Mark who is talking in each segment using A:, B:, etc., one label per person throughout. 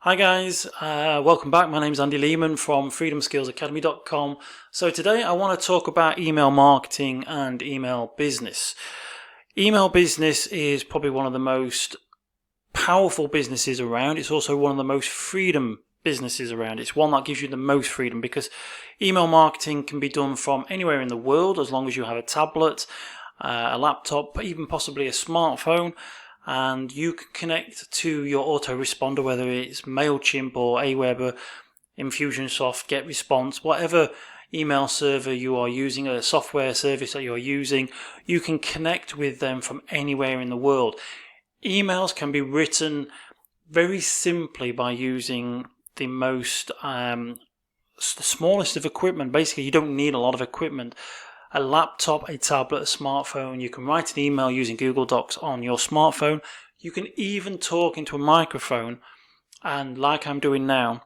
A: Hi guys, welcome back. My name is Andy Lehman from freedomskillsacademy.com. So today I want to talk about email marketing and email business. Email business is probably one of the most powerful businesses around. It's also one of the most freedom businesses around. It's one that gives you the most freedom because email marketing can be done from anywhere in the world as long as you have a tablet, a laptop, even possibly a smartphone. And you can connect to your autoresponder, whether it's MailChimp or Aweber, Infusionsoft, GetResponse, whatever email server you are using, a software service that you're using, you can connect with them from anywhere in the world. Emails can be written very simply by using the smallest of equipment. Basically, you don't need a lot of equipment. A laptop, a tablet, a smartphone. You can write an email using Google Docs on your smartphone. You can even talk into a microphone and, like I'm doing now,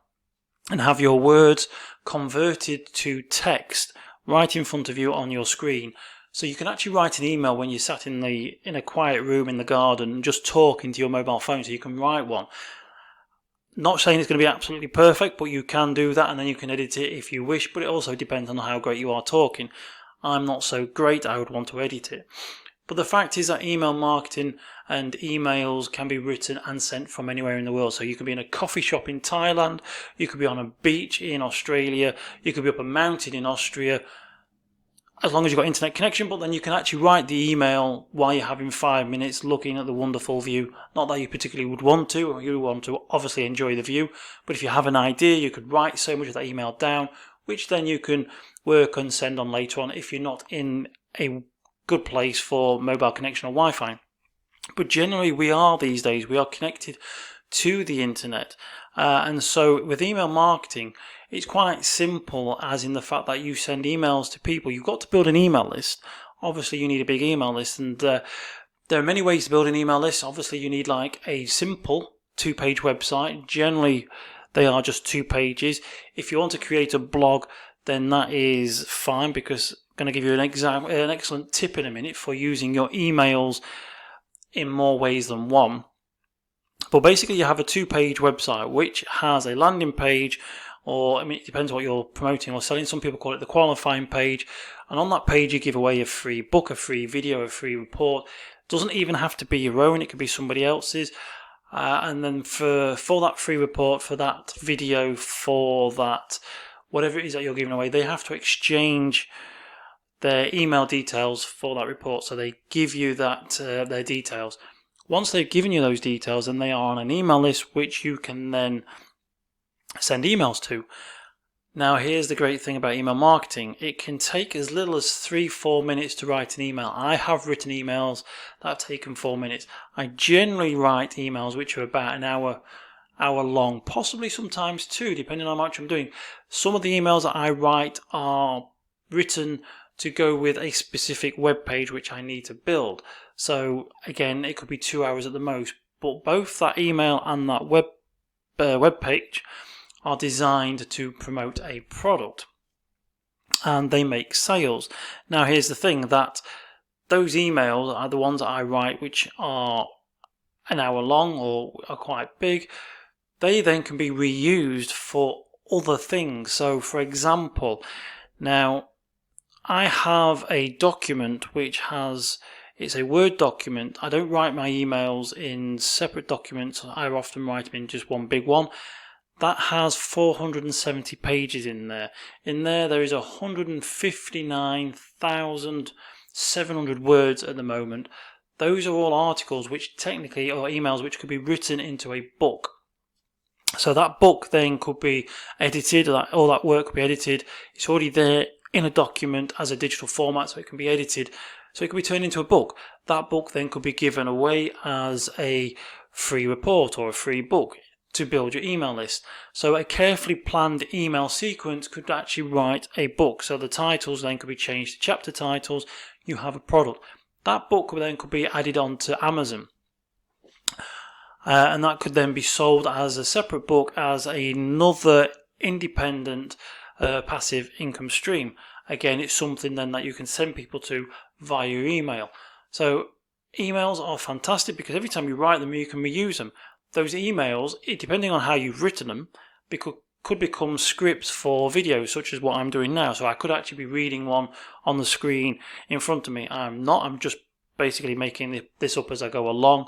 A: and have your words converted to text right in front of you on your screen. So you can actually write an email when you're sat in a quiet room in the garden and just talk into your mobile phone, so you can write one. Not saying it's going to be absolutely perfect, but you can do that, and then you can edit it if you wish, but it also depends on how great you are talking. I'm not so great, I would want to edit it. But the fact is that email marketing and emails can be written and sent from anywhere in the world. So you could be in a coffee shop in Thailand, you could be on a beach in Australia, you could be up a mountain in Austria, as long as you've got internet connection, but then you can actually write the email while you're having 5 minutes looking at the wonderful view. Not that you particularly would want to, or you want to obviously enjoy the view, but if you have an idea, you could write so much of that email down, which then you can work and send on later on if you're not in a good place for mobile connection or Wi-Fi. But generally we are these days, we are connected to the internet. And so with email marketing, it's quite simple, as in the fact that you send emails to people. You've got to build an email list. Obviously you need a big email list, and there are many ways to build an email list. Obviously you need like a simple 2-page website. Generally they are just 2 pages. If you want to create a blog, then that is fine, because I'm going to give you an excellent tip in a minute for using your emails in more ways than one. But basically you have a 2-page website which has a landing page, or it depends what you're promoting or selling. Some people call it the qualifying page, and on that page you give away a free book, a free video, a free report. It doesn't even have to be your own, it could be somebody else's. And then for that free report, for that video, for that whatever it is that you're giving away, they have to exchange their email details for that report. So they give you their details. Once they've given you those details, then they are on an email list which you can then send emails to. Now here's the great thing about email marketing. It can take as little as 3-4 minutes to write an email. I have written emails that have taken 4 minutes. I generally write emails which are about an hour long, possibly sometimes 2, depending on how much I'm doing. Some of the emails that I write are written to go with a specific web page which I need to build. So again, it could be 2 hours at the most, but both that email and that web page are designed to promote a product, and they make sales. Now here's the thing, that those emails are the ones that I write which are an hour long or are quite big. They then can be reused for other things. So for example, now I have a document which it's a Word document. I don't write my emails in separate documents. I often write them in just one big one. That has 470 pages in there. In there is 159,700 words at the moment. Those are all articles which technically are emails which could be written into a book. So that book then could be edited, all that work could be edited. It's already there in a document as a digital format, so it can be edited. So it can be turned into a book. That book then could be given away as a free report or a free book to build your email list. So a carefully planned email sequence could actually write a book. So the titles then could be changed to chapter titles. You have a product. That book then could be added on to Amazon. And that could then be sold as a separate book, as another independent passive income stream. Again, it's something then that you can send people to via your email. So emails are fantastic because every time you write them, you can reuse them. those emails, depending on how you've written them, could become scripts for videos, such as what I'm doing now. So I could actually be reading one on the screen in front of me. I'm just basically making this up as I go along,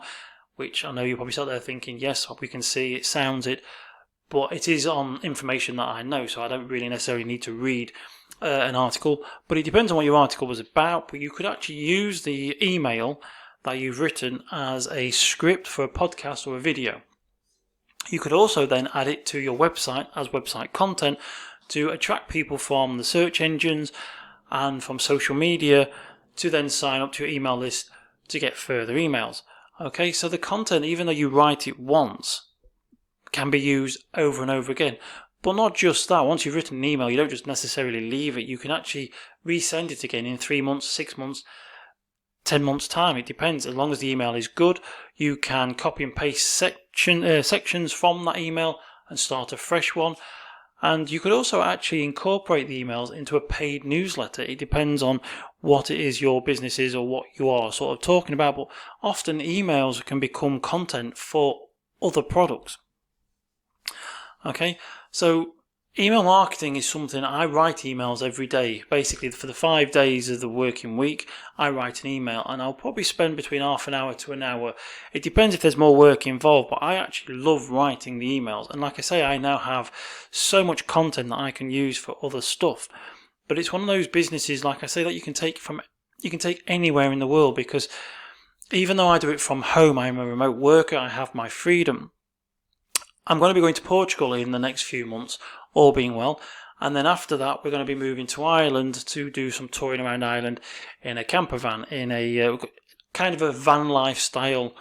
A: which I know you're probably sat there thinking, yes, we can see it, sounds it, but it is on information that I know, so I don't really necessarily need to read an article. But it depends on what your article was about, but you could actually use the email that you've written as a script for a podcast or a video. You could also then add it to your website as website content to attract people from the search engines and from social media to then sign up to your email list to get further emails. Okay, so the content, even though you write it once, can be used over and over again. But not just that, once you've written an email, you don't just necessarily leave it. You can actually resend it again in 3 months, 6 months, 10 months time. It depends. As long as the email is good, you can copy and paste sections from that email and start a fresh one. And you could also actually incorporate the emails into a paid newsletter. It depends on what it is your business is or what you are sort of talking about. But often emails can become content for other products. Okay, so email marketing is something I write emails every day. Basically, for the 5 days of the working week, I write an email, and I'll probably spend between half an hour to an hour. It depends if there's more work involved, but I actually love writing the emails. And like I say, I now have so much content that I can use for other stuff. But it's one of those businesses, like I say, that you can take anywhere in the world, because even though I do it from home, I'm a remote worker, I have my freedom. I'm going to be going to Portugal in the next few months, all being well, and then after that we're going to be moving to Ireland to do some touring around Ireland in a camper van, in a kind of a van lifestyle,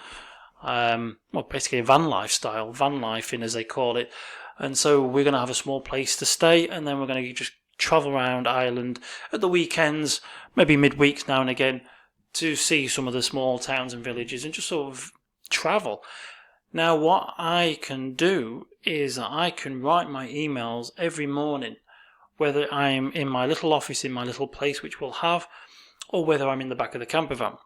A: basically a van lifing as they call it. And so we're going to have a small place to stay, and then we're going to just travel around Ireland at the weekends, maybe midweeks now and again, to see some of the small towns and villages and just sort of travel. Now, what I can do is I can write my emails every morning, whether I'm in my little office in my little place, which we'll have, or whether I'm in the back of the camper van.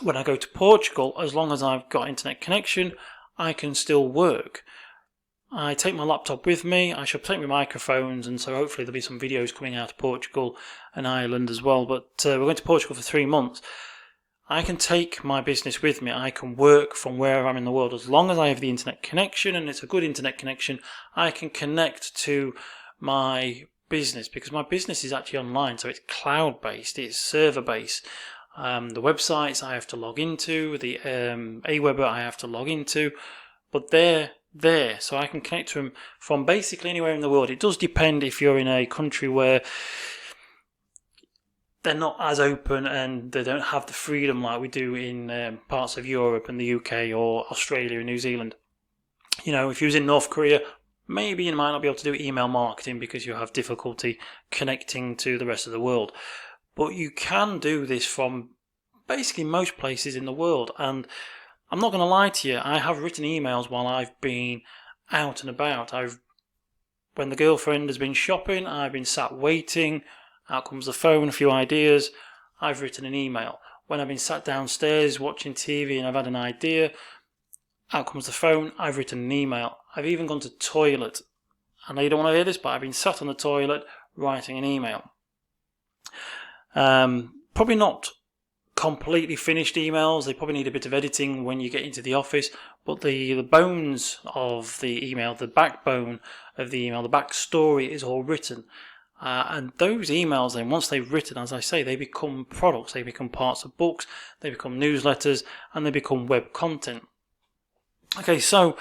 A: When I go to Portugal, as long as I've got internet connection, I can still work. I take my laptop with me, I shall take my microphones, and so hopefully there'll be some videos coming out of Portugal and Ireland as well. But we're going to Portugal for 3 months. I can take my business with me. I can work from wherever I'm in the world. As long as I have the internet connection, and it's a good internet connection, I can connect to my business, because my business is actually online. So it's cloud-based, it's server-based. The websites I have to log into, the Aweber I have to log into, but they're there. So I can connect to them from basically anywhere in the world. It does depend if you're in a country where they're not as open and they don't have the freedom like we do in parts of Europe and the UK or Australia and New Zealand. You know, if you was in North Korea, maybe you might not be able to do email marketing because you have difficulty connecting to the rest of the world. But you can do this from basically most places in the world. And I'm not going to lie to you, I have written emails while I've been out and about. When the girlfriend has been shopping, I've been sat waiting. Out comes the phone, a few ideas, I've written an email. When I've been sat downstairs watching TV and I've had an idea, out comes the phone, I've written an email. I've even gone to the toilet. I know you don't want to hear this, but I've been sat on the toilet writing an email. Probably not completely finished emails. They probably need a bit of editing when you get into the office, but the bones of the email, the backbone of the email, the backstory is all written. And those emails then, once they've written, as I say, they become products, they become parts of books, they become newsletters, and they become web content. Okay, so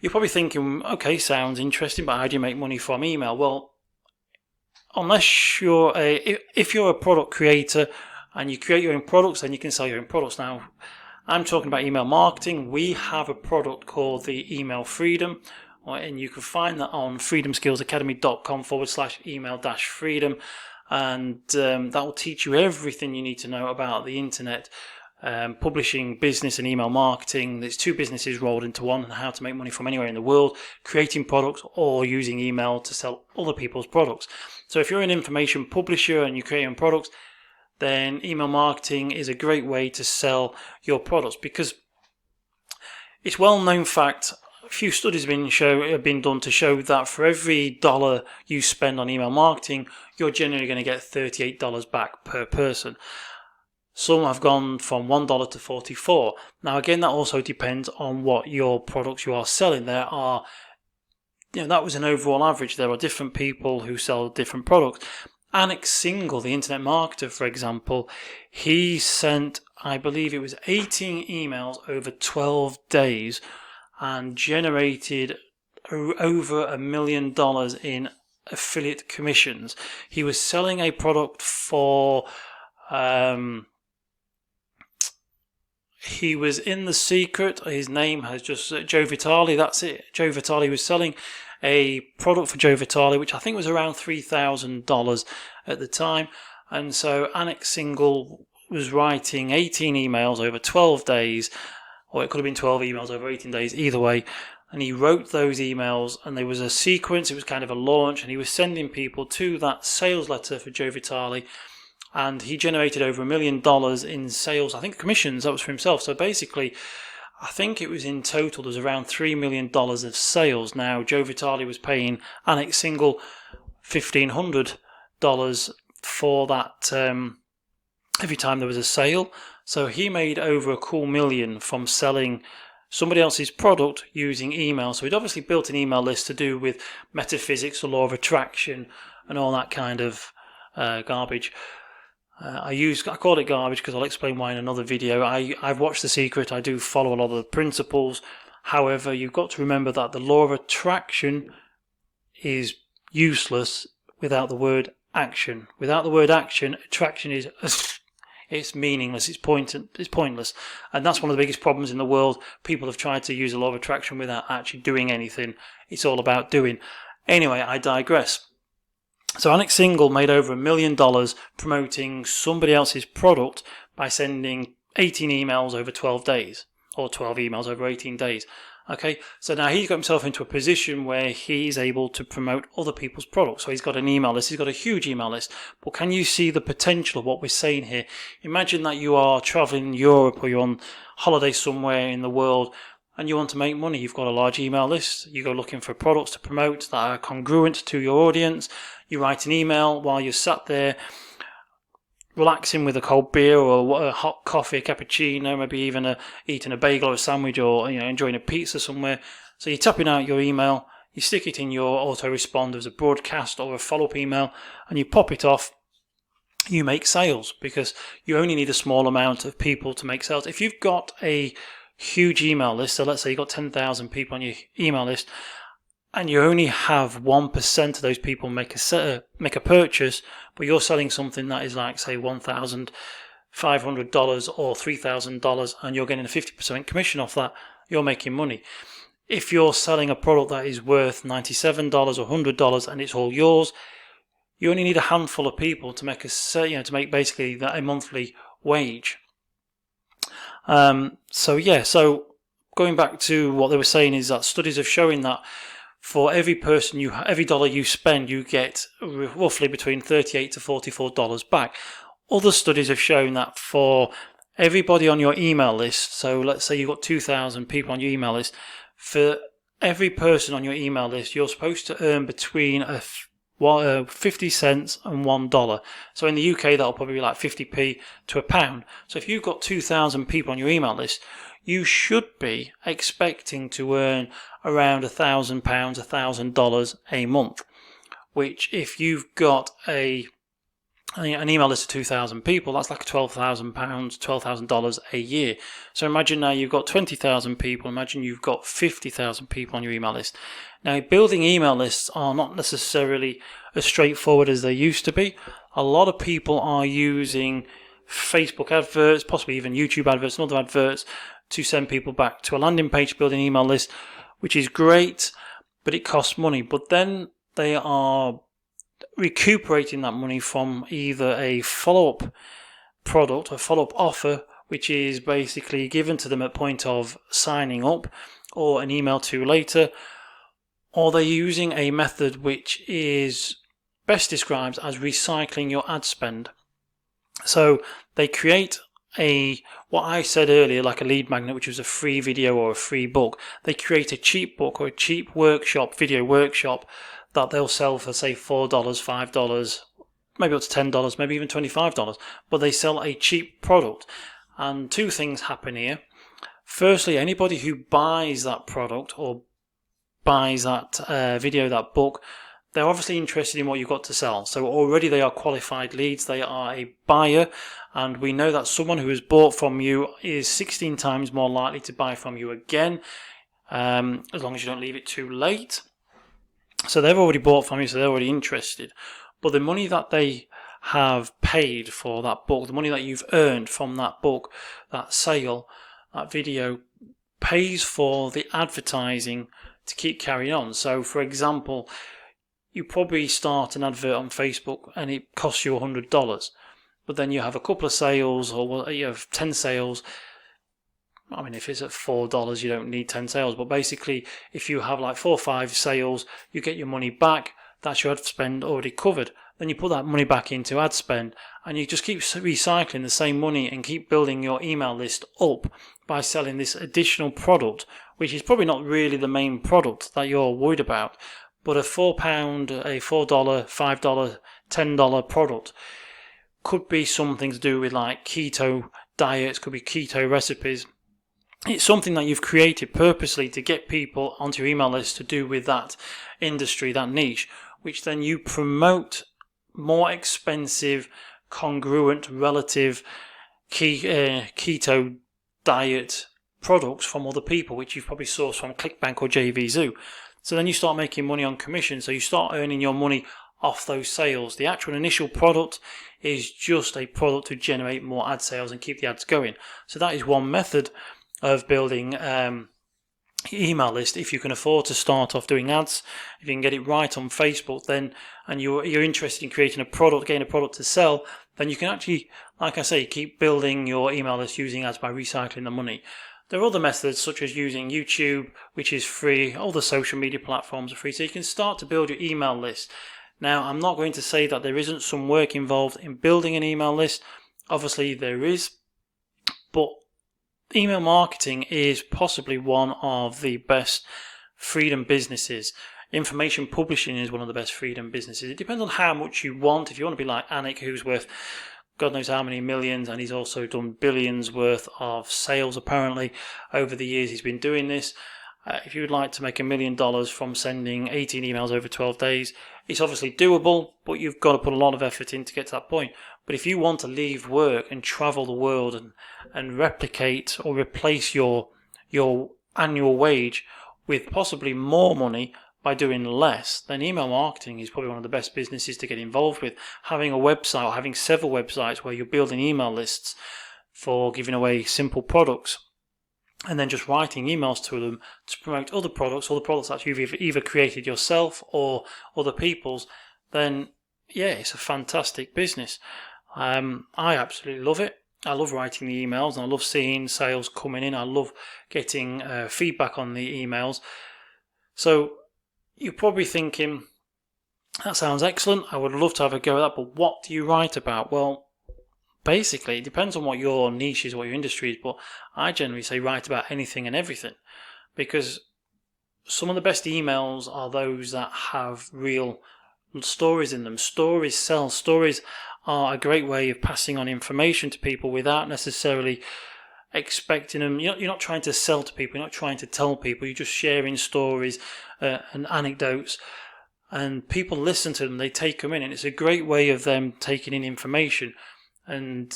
A: you're probably thinking, okay, sounds interesting, but how do you make money from email? Well, unless if you're a product creator and you create your own products, then you can sell your own products. Now, I'm talking about email marketing. We have a product called the Email Freedom, and you can find that on freedomskillsacademy.com/email-freedom, and that will teach you everything you need to know about the internet, publishing, business and email marketing. There's 2 businesses rolled into one, and how to make money from anywhere in the world, creating products or using email to sell other people's products. So if you're an information publisher and you're creating products, then email marketing is a great way to sell your products, because It's well-known fact. A few studies have been done to show that for every dollar you spend on email marketing, you're generally going to get $38 back per person. Some have gone from $1 to 44. Now again, that also depends on what your products you are selling. There are, that was an overall average. There are different people who sell different products. Alex Single, the internet marketer, for example, he sent, I believe it was 18 emails over 12 days and generated over $1 million in affiliate commissions. He was selling a product for, he was in the secret. His name has just, Joe Vitale, that's it. Joe Vitale was selling a product for Joe Vitale, which I think was around $3,000 at the time. And so Alex Single was writing 18 emails over 12 days, or it could have been 12 emails over 18 days, either way. And he wrote those emails, and there was a sequence, it was kind of a launch, and he was sending people to that sales letter for Joe Vitale, and he generated over $1 million in sales, I think commissions, that was for himself. So basically, I think it was in total, there's around $3 million of sales. Now, Joe Vitale was paying Alex Single $1,500 for that every time there was a sale. So he made over a cool million from selling somebody else's product using email. So he'd obviously built an email list to do with metaphysics, the law of attraction, and all that kind of garbage. I call it garbage because I'll explain why in another video. I've watched The Secret. I do follow a lot of the principles. However, you've got to remember that the law of attraction is useless without the word action. Without the word action, attraction is it's meaningless. It's pointless. And that's one of the biggest problems in the world. People have tried to use the law of attraction without actually doing anything. It's all about doing. Anyway, I digress. So Alex Single made over $1 million promoting somebody else's product by sending 18 emails over 12 days, or 12 emails over 18 days. Okay, so now he's got himself into a position where he's able to promote other people's products. So he's got an email list, he's got a huge email list. But can you see the potential of what we're saying here? Imagine that you are traveling in Europe or you're on holiday somewhere in the world and you want to make money. You've got a large email list. You go looking for products to promote that are congruent to your audience. You write an email while you're sat there relaxing with a cold beer or a hot coffee, a cappuccino, maybe even eating a bagel or a sandwich, or enjoying a pizza somewhere. So you're tapping out your email, you stick it in your autoresponder as a broadcast or a follow-up email, and you pop it off. You make sales because you only need a small amount of people to make sales. If you've got a huge email list, so let's say you've got 10,000 people on your email list, and you only have 1% of those people make a purchase, but you're selling something that is like, say, $1,500 or $3,000, and you're getting a 50% commission off that, you're making money. If you're selling a product that is worth $97 or $100 and it's all yours, you only need a handful of people to make to make basically a monthly wage. So going back to what they were saying is that studies have shown that for every dollar you spend, you get roughly between $38 to $44 back. Other studies have shown that for everybody on your email list, so let's say you've got 2,000 people on your email list, for every person on your email list, you're supposed to earn between 50 cents and $1. So in the UK, that'll probably be like 50p to a pound. So if you've got 2,000 people on your email list, you should be expecting to earn around £1,000, $1,000 a month, which if you've got an email list of 2,000 people, that's like £12,000, $12,000 a year. So imagine now you've got 20,000 people, imagine you've got 50,000 people on your email list. Now, building email lists are not necessarily as straightforward as they used to be. A lot of people are using Facebook adverts, possibly even YouTube adverts and other adverts to send people back to a landing page to build an email list, which is great, but it costs money. But then they are recuperating that money from either a follow-up product or follow-up offer, which is basically given to them at point of signing up, or an email to later, or they're using a method which is best described as recycling your ad spend. So they create what I said earlier, like a lead magnet, which was a free video or a free book. They create a cheap book or a cheap video workshop that they'll sell for, say, $4, $5, maybe up to $10, maybe even $25, but they sell a cheap product. And two things happen here. Firstly, anybody who buys that product or buys that video, that book, they're obviously interested in what you've got to sell. So already they are qualified leads, they are a buyer, and we know that someone who has bought from you is 16 times more likely to buy from you again, as long as you don't leave it too late. So they've already bought from you, so they're already interested. But the money that they have paid for that book, the money that you've earned from that book, that sale, that video, pays for the advertising to keep carrying on. So for example, you probably start an advert on Facebook and it costs you $100, but then you have a couple of sales, or you have 10 sales. I mean, if it's at $4, you don't need 10 sales, but basically if you have like 4 or 5 sales, you get your money back. That's your ad spend already covered. Then you put that money back into ad spend, and you just keep recycling the same money and keep building your email list up by selling this additional product, which is probably not really the main product that you're worried about. But a £4, a $4, $5, $10 product could be something to do with like keto diets, could be keto recipes. It's something that you've created purposely to get people onto your email list to do with that industry, that niche, which then you promote more expensive, congruent, relative keto diet products from other people, which you've probably sourced from ClickBank or JVZoo. So then you start making money on commission. So you start earning your money off those sales. The actual initial product is just a product to generate more ad sales and keep the ads going. So that is one method of building email list. If you can afford to start off doing ads, if you can get it right on Facebook, then, and you're interested in creating a product, getting a product to sell, then you can actually, like I say, keep building your email list using ads by recycling the money. There are other methods such as using YouTube, which is free. All the social media platforms are free, so you can start to build your email list. Now, I'm not going to say that there isn't some work involved in building an email list. Obviously, there is, but email marketing is possibly one of the best freedom businesses. Information publishing is one of the best freedom businesses. It depends on how much you want. If you want to be like Anik, who's worth God knows how many millions, and he's also done billions worth of sales apparently over the years he's been doing this. If you would like to make $1 million from sending 18 emails over 12 days, it's obviously doable, but you've got to put a lot of effort in to get to that point. But if you want to leave work and travel the world and replicate or replace your annual wage with possibly more money by doing less, then email marketing is probably one of the best businesses to get involved with. Having a website or having several websites where you're building email lists for giving away simple products, and then just writing emails to them to promote other products or the products that you've either created yourself or other people's, then yeah, it's a fantastic business. I absolutely love it. I love writing the emails and I love seeing sales coming in. I love getting feedback on the emails. So you're probably thinking, that sounds excellent. I would love to have a go at that, but what do you write about? Well, basically, it depends on what your niche is, what your industry is, but I generally say write about anything and everything, because some of the best emails are those that have real stories in them. Stories sell. Stories are a great way of passing on information to people without necessarily expecting them. You're not trying to sell to people, you're not trying to tell people, you're just sharing stories and anecdotes, and people listen to them, they take them in, and it's a great way of them taking in information. And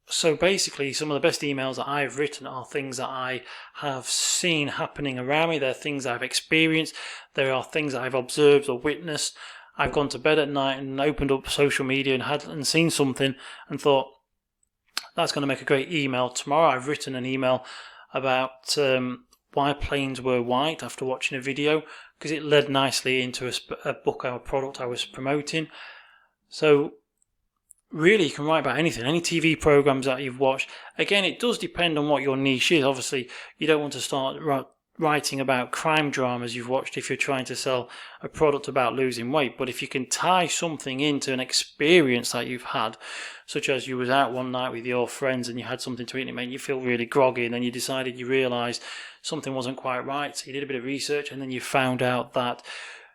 A: so basically some of the best emails that I've written are things that I have seen happening around me. They're things I've experienced. There are things that I've observed or witnessed. I've gone to bed at night and opened up social media and seen something and thought, that's going to make a great email. Tomorrow I've written an email about why planes were white after watching a video, because it led nicely into a book or a product I was promoting. So really, you can write about anything, any TV programs that you've watched. Again, it does depend on what your niche is. Obviously, you don't want to start writing about crime dramas you've watched if you're trying to sell a product about losing weight. But if you can tie something into an experience that you've had, such as you was out one night with your friends and you had something to eat and it made you feel really groggy, and then you realised something wasn't quite right, so you did a bit of research and then you found out that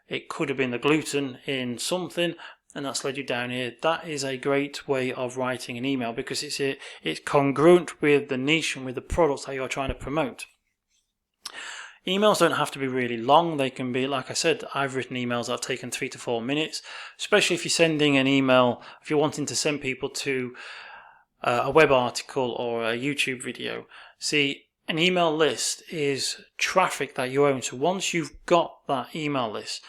A: it could have been the gluten in something, and that's led you down here. That is a great way of writing an email because it's congruent with the niche and with the products that you're trying to promote. Emails don't have to be really long. They can be, like I said, I've written emails that have taken 3 to 4 minutes, especially if you're sending an email, if you're wanting to send people to a web article or a YouTube video. See, an email list is traffic that you own. So once you've got that email list,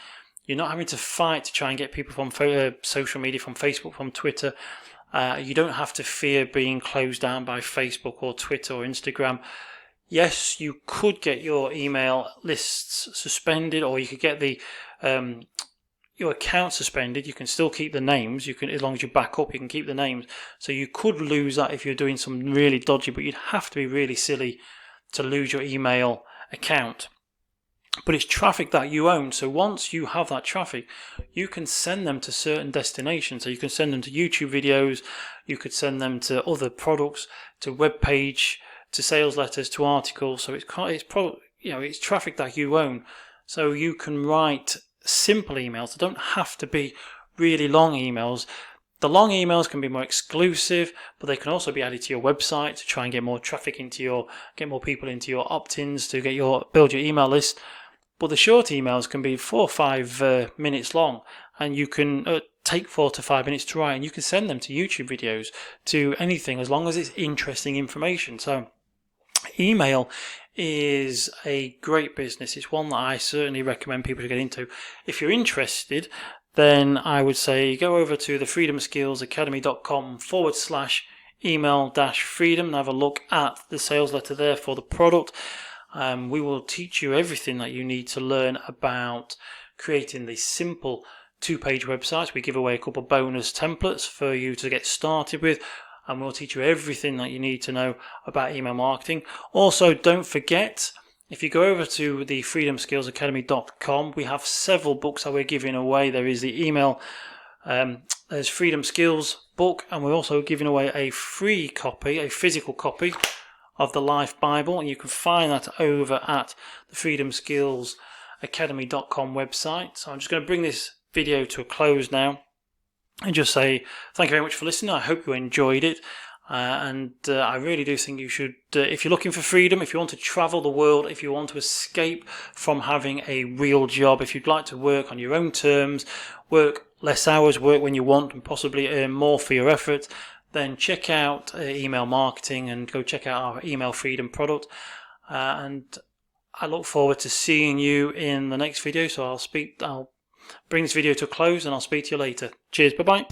A: you're not having to fight to try and get people from social media, from Facebook, from Twitter. You don't have to fear being closed down by Facebook or Twitter or Instagram. Yes, you could get your email lists suspended, or you could get your account suspended. You can still keep the names. You can, as long as you back up, you can keep the names. So you could lose that if you're doing something really dodgy, but you'd have to be really silly to lose your email account. But it's traffic that you own. So once you have that traffic, you can send them to certain destinations. So you can send them to YouTube videos. You could send them to other products, to web page, to sales letters, to articles. So it's traffic that you own. So you can write simple emails. They don't have to be really long emails. The long emails can be more exclusive, but they can also be added to your website to try and get more traffic get more people into your opt-ins to build your email list. But the short emails can be 4 or 5 minutes long, and you can take 4 to 5 minutes to write, and you can send them to YouTube videos, to anything, as long as it's interesting information. So email is a great business. It's one that I certainly recommend people to get into. If you're interested, then I would say go over to the freedomskillsacademy.com/email-freedom and have a look at the sales letter there for the product. We will teach you everything that you need to learn about creating these simple 2-page websites. We give away a couple of bonus templates for you to get started with, and we'll teach you everything that you need to know about email marketing. Also, don't forget, if you go over to the freedomskillsacademy.com, we have several books that we're giving away. There is the email, there's Freedom Skills book, and we're also giving away a free copy, a physical copy of the Life Bible, and you can find that over at the freedomskillsacademy.com website. So I'm just going to bring this video to a close now and just say thank you very much for listening. I hope you enjoyed it. And I really do think you should, if you're looking for freedom, if you want to travel the world, if you want to escape from having a real job, if you'd like to work on your own terms, work less hours, work when you want, and possibly earn more for your effort, then check out email marketing and go check out our email freedom product. And I look forward to seeing you in the next video. So I'll bring this video to a close and I'll speak to you later. Cheers. Bye-bye.